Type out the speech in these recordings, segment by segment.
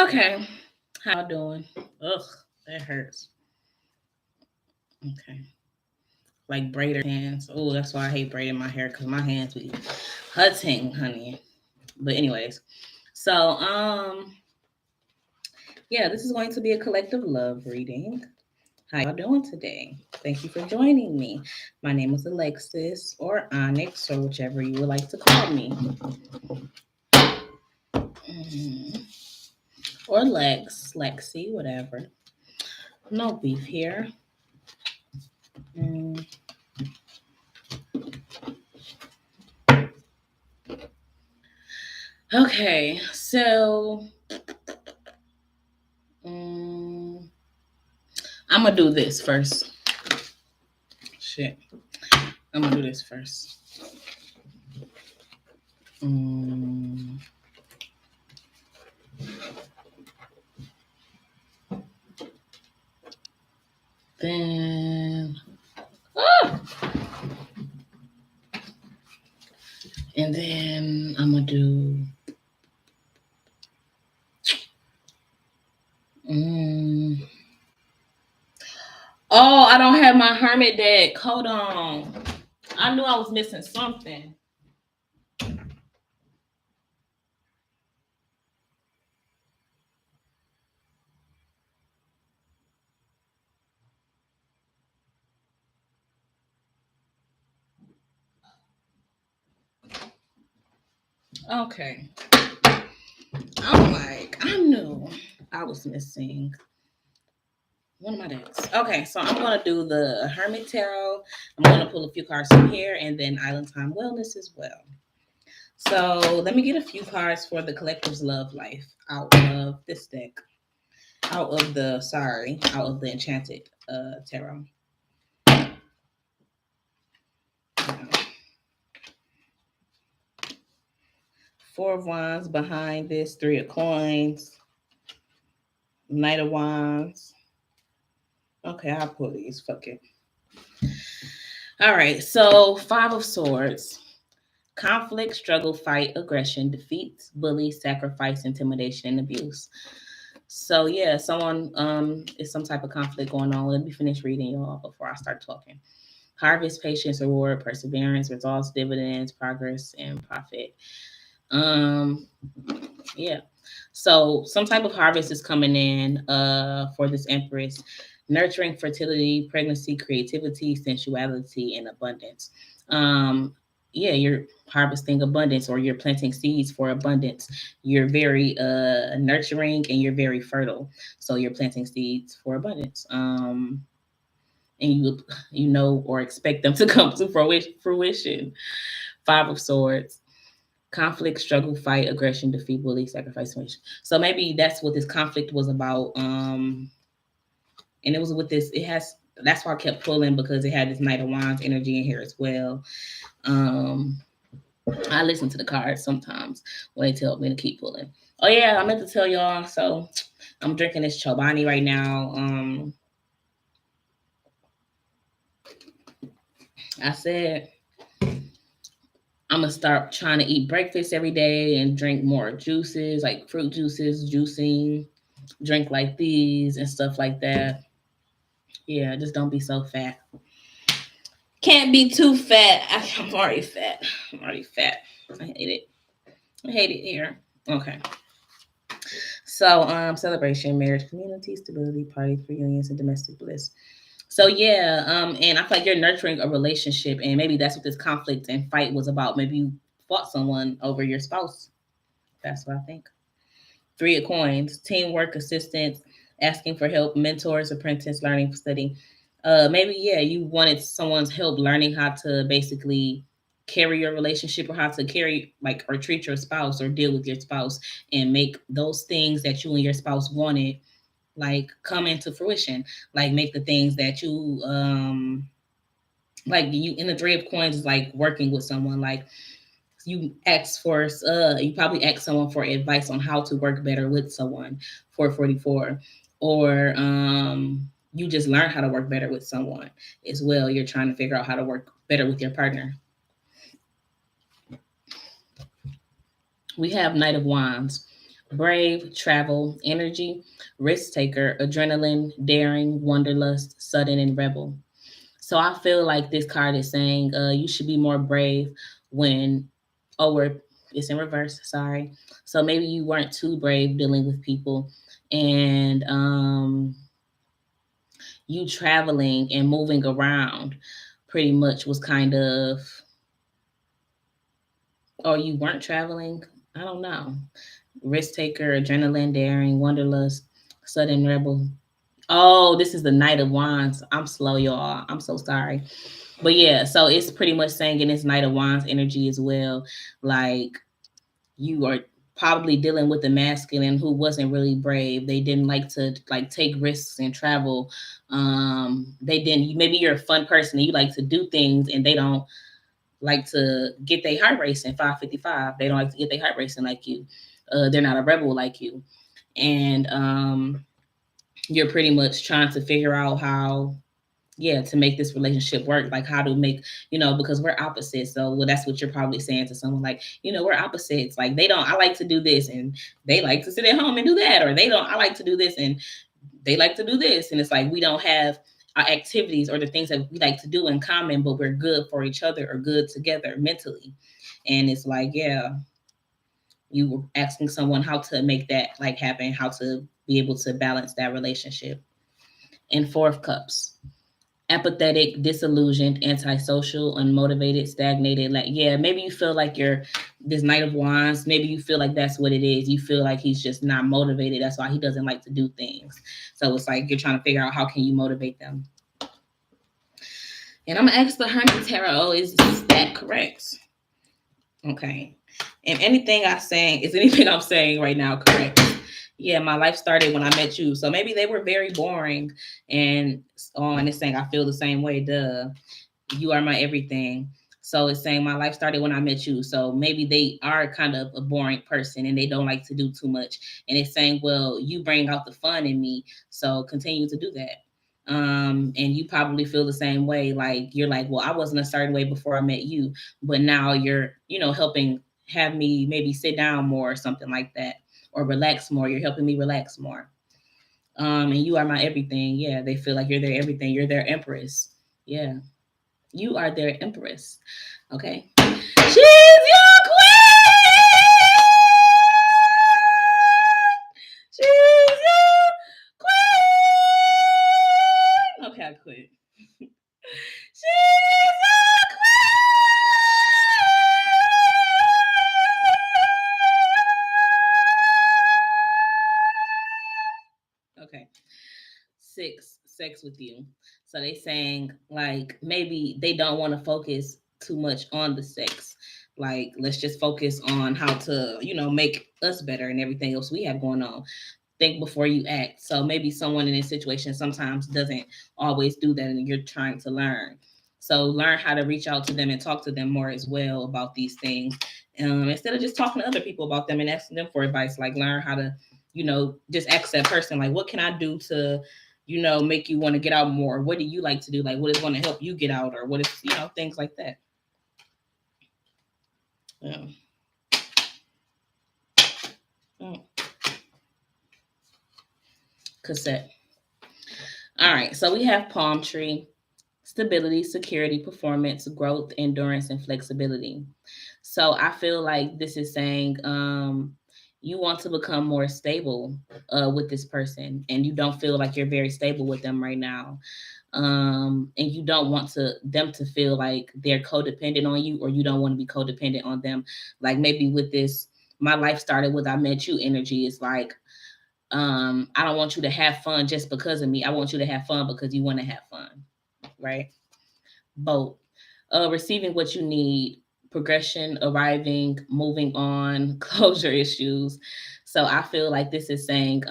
Okay. How y'all doing? Ugh, that hurts. Okay. Like braider hands. Oh, that's why I hate braiding my hair because my hands be hurting, honey. But anyways, so yeah, this is going to be a collective love reading. How y'all doing today? Thank you for joining me. My name is Alexis or Onyx or whichever you would like to call me. Mm, or Lex, Lexi, whatever. No beef here. Mm, okay, so mm, I'm gonna do this first. Shit, I'm gonna do this first. Mm, then, ah! And then I'm gonna do. Mm, oh, I don't have my hermit deck. Hold on. I knew I was missing something. Okay. I'm like, I knew I was missing one of my decks. Okay, so I'm gonna do the Hermit Tarot. I'm gonna pull a few cards from here and then Island Time Wellness as well. So let me get a few cards for the Collective's Love Life out of this deck. Out of the Enchanted Tarot. Four of Wands behind this, Three of Coins, Knight of Wands. Okay, I'll pull these. Fuck it. All right, so Five of Swords. Conflict, struggle, fight, aggression, defeat, bully, sacrifice, intimidation, and abuse. So yeah, someone is some type of conflict going on. Let me finish reading y'all before I start talking. Harvest, patience, reward, perseverance, results, dividends, progress, and profit. Um, yeah. So some type of harvest is coming in for this Empress, nurturing fertility, pregnancy, creativity, sensuality, and abundance. Um, yeah, you're harvesting abundance or you're planting seeds for abundance. You're very nurturing and you're very fertile. So you're planting seeds for abundance. And you know or expect them to come to fruition. Five of Swords, conflict, struggle, fight, aggression, defeat, bully, sacrifice, submission. So maybe that's what this conflict was about. And it was with this. It has. That's why I kept pulling because it had this Knight of Wands energy in here as well. Um, I listen to the cards sometimes when they tell me to keep pulling. Oh yeah, I meant to tell y'all. So I'm drinking this Chobani right now. I said I'm gonna start trying to eat breakfast every day and drink more juices, like fruit juices, juicing, drink like these and stuff like that. Yeah, just don't be so fat. Can't be too fat. I'm already fat. I'm already fat. I hate it. I hate it here. Okay. So, celebration, marriage, community, stability, parties, reunions, and domestic bliss. So yeah, and I feel like you're nurturing a relationship, and maybe that's what this conflict and fight was about. Maybe you fought someone over your spouse. That's what I think. Three of Coins, teamwork, assistance, asking for help, mentors, apprentice, learning, study. Maybe yeah, you wanted someone's help learning how to basically carry your relationship or how to carry like or treat your spouse or deal with your spouse and make those things that you and your spouse wanted like come into fruition. Like make the things that you like you in the Three of Coins is like working with someone like you probably ask someone for advice on how to work better with someone 444 or you just learn how to work better with someone as well. You're trying to figure out how to work better with your partner. We have Knight of Wands brave, travel, energy, risk taker, adrenaline, daring, wanderlust, sudden, and rebel. So I feel like this card is saying you should be more brave when, it's in reverse, sorry. So maybe you weren't too brave dealing with people, and you traveling and moving around pretty much was kind of, or you weren't traveling. I don't know. Risk taker, adrenaline, daring, wanderlust, sudden rebel. Oh, this is the Knight of Wands. I'm slow, y'all. I'm so sorry. But yeah, so it's pretty much saying in this Knight of Wands energy as well, like you are probably dealing with the masculine who wasn't really brave. They didn't like to like take risks and travel. They didn't. Maybe you're a fun person and you like to do things, and they don't like to get their heart racing. 555. They don't like to get their heart racing like you. They're not a rebel like you, and you're pretty much trying to figure out how, yeah, to make this relationship work, like how to make, because we're opposites. So well, that's what you're probably saying to someone, like, we're opposites. Like, they don't, I like to do this and they like to sit at home and do that, or they don't, I like to do this and they like to do this. And it's like we don't have our activities or the things that we like to do in common, but we're good for each other or good together mentally. And it's like, yeah, you were asking someone how to make that like happen, how to be able to balance that relationship. And Four of Cups, apathetic, disillusioned, antisocial, unmotivated, stagnated. Like, yeah, maybe you feel like you're this Knight of Wands. Maybe you feel like that's what it is. You feel like he's just not motivated. That's why he doesn't like to do things. So it's like you're trying to figure out how can you motivate them. And I'm gonna ask the Hermit Tarot, is that correct? Okay. And anything I'm saying right now correct? Yeah, my life started when I met you. So maybe they were very boring, and and it's saying I feel the same way. Duh, you are my everything. So it's saying my life started when I met you. So maybe they are kind of a boring person and they don't like to do too much. And it's saying, well, you bring out the fun in me, so continue to do that. And you probably feel the same way. Like you're like, well, I wasn't a certain way before I met you, but now you're, helping have me maybe sit down more or something like that, or relax more. You're helping me relax more. And you are my everything. Yeah, they feel like you're their everything. You're their empress. Yeah, you are their empress. Okay. She's your queen. She's your queen. Okay, I quit. She's your queen. Okay. Sex with you. So they saying like maybe they don't want to focus too much on the sex. Like let's just focus on how to, make us better and everything else we have going on. Think before you act. So maybe someone in this situation sometimes doesn't always do that, and you're trying to learn. So learn how to reach out to them and talk to them more as well about these things, instead of just talking to other people about them and asking them for advice. Like learn how to, just ask that person, like, what can I do to, make you want to get out more? What do you like to do? Like, what is going to help you get out, or what is, things like that. Yeah. Mm. Cassette. All right, so we have palm tree, stability, security, performance, growth, endurance, and flexibility. So I feel like this is saying you want to become more stable with this person, and you don't feel like you're very stable with them right now. And you don't want them to feel like they're codependent on you, or you don't want to be codependent on them. Like maybe with this, my life started with I met you energy. It's like I don't want you to have fun just because of me. I want you to have fun because you want to have fun, right? Both. Receiving what you need, progression, arriving, moving on, closure issues. So I feel like this is saying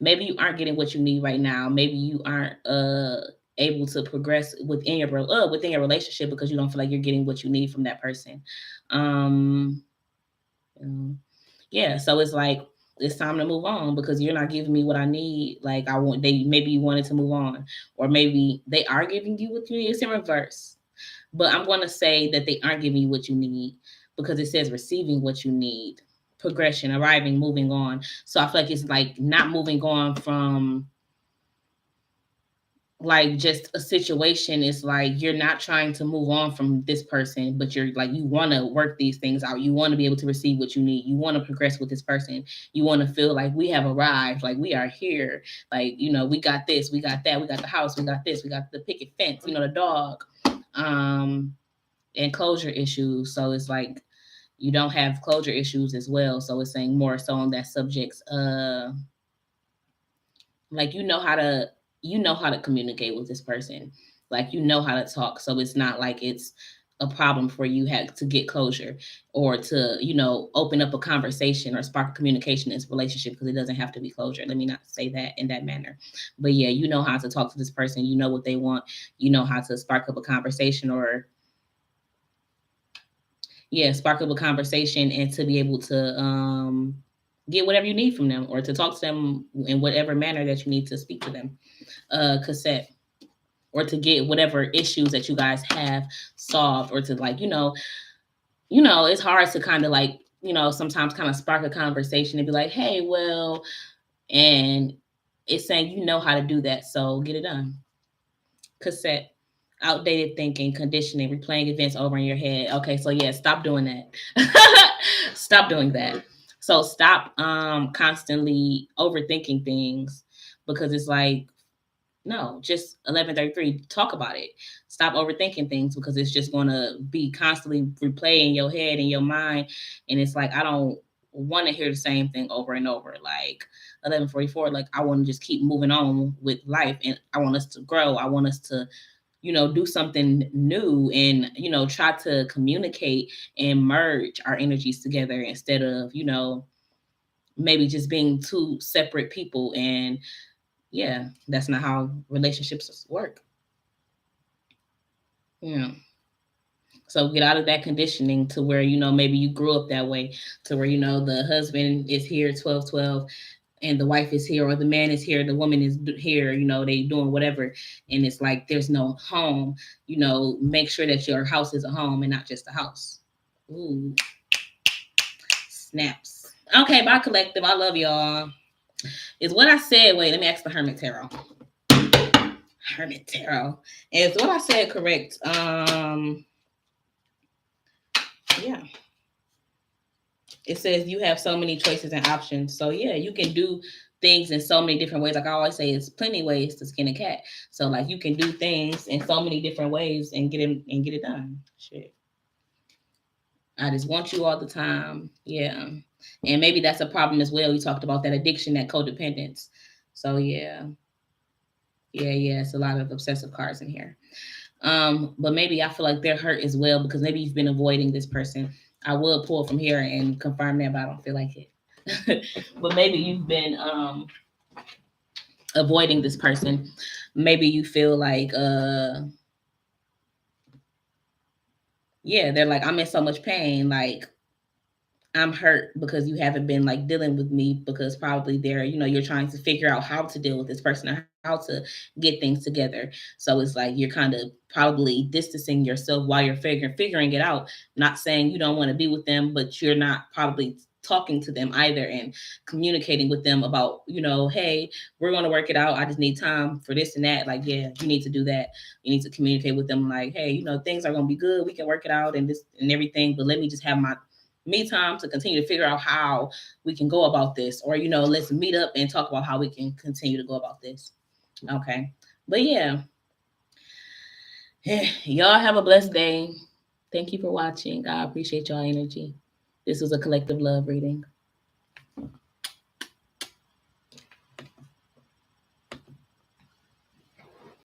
maybe you aren't getting what you need right now. Maybe you aren't able to progress within your relationship because you don't feel like you're getting what you need from that person. Um, yeah, so it's like it's time to move on because you're not giving me what I need. Like I want, they maybe you wanted to move on, or maybe they are giving you what you need. It's in reverse, but I'm going to say that they aren't giving you what you need because it says receiving what you need. progression, arriving, moving on. So I feel like it's like not moving on from like just a situation. Is like you're not trying to move on from this person, but you're like you want to work these things out. You want to be able to receive what you need. You want to progress with this person. You want to feel like we have arrived, like we are here, like we got this, we got that, we got the house, we got this, we got the picket fence, the dog, and closure issues. So it's like you don't have closure issues as well. So it's saying more so on that subjects, like you know how to communicate with this person, like you know how to talk. So it's not like it's a problem for you have to get closure or to open up a conversation or spark a communication in this relationship, because it doesn't have to be closure. Let me not say that in that manner, but yeah, you know how to talk to this person, you know what they want, you know how to spark up a conversation, or yeah, spark up a conversation, and to be able to get whatever you need from them, or to talk to them in whatever manner that you need to speak to them, cassette, or to get whatever issues that you guys have solved, or to like it's hard to kind of like sometimes kind of spark a conversation and be like, hey, well, and it's saying you know how to do that, so get it done. Cassette, outdated thinking, conditioning, replaying events over in your head. Okay, so yeah, stop doing that. Stop doing that. So stop constantly overthinking things, because it's like, no, just 11:33. Talk about it. Stop overthinking things, because it's just going to be constantly replaying your head and your mind. And it's like, I don't want to hear the same thing over and over. Like 11:44, like I want to just keep moving on with life, and I want us to grow. I want us to do something new, and try to communicate and merge our energies together, instead of maybe just being two separate people. And yeah, that's not how relationships work. Yeah. So get out of that conditioning to where maybe you grew up that way, to where the husband is here 12-12, and the wife is here, or the man is here, the woman is here, they doing whatever, and it's like there's no home. Make sure that your house is a home and not just a house. Ooh, snaps. Okay, bye collective. I love y'all. Is what I said. Wait, let me ask the Hermit Tarot. Hermit Tarot. Is what I said correct? Yeah. It says you have so many choices and options. So yeah, you can do things in so many different ways. Like I always say, it's plenty ways to skin a cat. So like you can do things in so many different ways and get it done. Shit. I just want you all the time. Yeah. And maybe that's a problem as well. We talked about that addiction, that codependence. So yeah. Yeah. It's a lot of obsessive cards in here. But maybe I feel like they're hurt as well, because maybe you've been avoiding this person. I will pull from here and confirm that, but I don't feel like it. But maybe you've been avoiding this person. Maybe you feel like yeah, they're like, I'm in so much pain, like I'm hurt because you haven't been like dealing with me, because probably they're, you're trying to figure out how to deal with this person, or how to get things together. So it's like you're kind of probably distancing yourself while you're figuring it out. Not saying you don't want to be with them, but you're not probably talking to them either, and communicating with them about, hey, we're going to work it out. I just need time for this and that. Like, yeah, you need to do that. You need to communicate with them like, hey, things are going to be good. We can work it out and this and everything, but let me just have my me time to continue to figure out how we can go about this, or let's meet up and talk about how we can continue to go about this. Okay, but yeah, y'all have a blessed day. Thank you for watching. I appreciate y'all energy. This was a collective love reading.